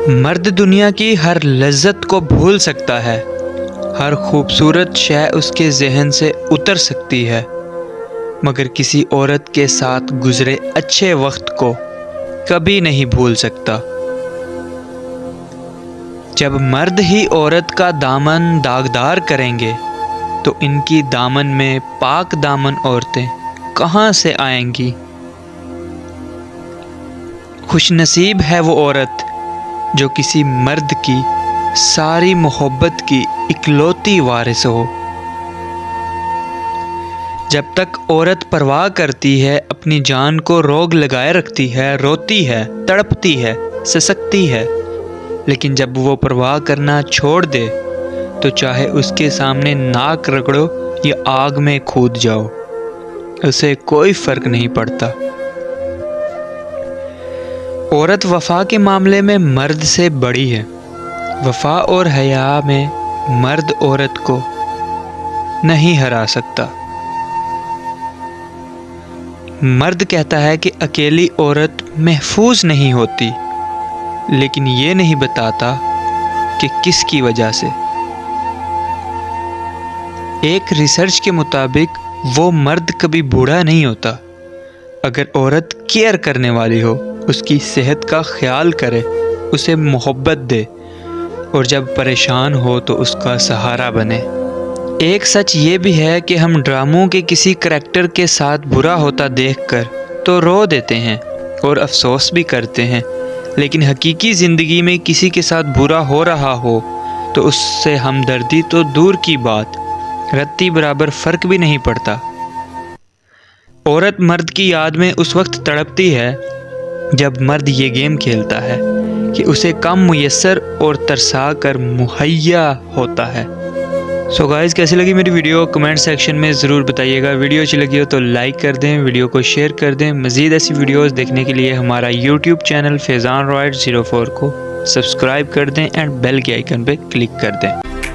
मर्द दुनिया की हर लज्जत को भूल सकता है, हर खूबसूरत शय उसके जहन से उतर सकती है, मगर किसी औरत के साथ गुजरे अच्छे वक्त को कभी नहीं भूल सकता। जब मर्द ही औरत का दामन दागदार करेंगे तो इनकी दामन में पाक दामन औरतें कहाँ से आएंगी। खुशनसीब है वो औरत जो किसी मर्द की सारी मोहब्बत की इकलौती वारिस हो। जब तक औरत परवाह करती है, अपनी जान को रोग लगाए रखती है, रोती है, तड़पती है, सिसकती है, लेकिन जब वो परवाह करना छोड़ दे तो चाहे उसके सामने नाक रगड़ो या आग में कूद जाओ, उसे कोई फर्क नहीं पड़ता। औरत वफा के मामले में मर्द से बड़ी है। वफा और हया में मर्द औरत को नहीं हरा सकता। मर्द कहता है कि अकेली औरत महफूज नहीं होती, लेकिन ये नहीं बताता कि किसकी वजह से। एक रिसर्च के मुताबिक वो मर्द कभी बूढ़ा नहीं होता अगर औरत केयर करने वाली हो, उसकी सेहत का ख्याल करे, उसे मोहब्बत दे और जब परेशान हो तो उसका सहारा बने। एक सच ये भी है कि हम ड्रामों के किसी करैक्टर के साथ बुरा होता देखकर तो रो देते हैं और अफसोस भी करते हैं, लेकिन हकीकी ज़िंदगी में किसी के साथ बुरा हो रहा हो तो उससे हमदर्दी तो दूर की बात, रत्ती बराबर फ़र्क भी नहीं पड़ता। औरत मर्द की याद में उस वक्त तड़पती है जब मर्द ये गेम खेलता है कि उसे कम मुयस्सर और तरसा कर मुहैया होता है। सो गाइस, कैसी लगी मेरी वीडियो कमेंट सेक्शन में ज़रूर बताइएगा। वीडियो अच्छी लगी हो तो लाइक कर दें, वीडियो को शेयर कर दें। मज़ीद ऐसी वीडियोस देखने के लिए हमारा यूट्यूब चैनल फैज़ान रॉयड 04 को सब्सक्राइब कर दें एंड बेल के आइकन पर क्लिक कर दें।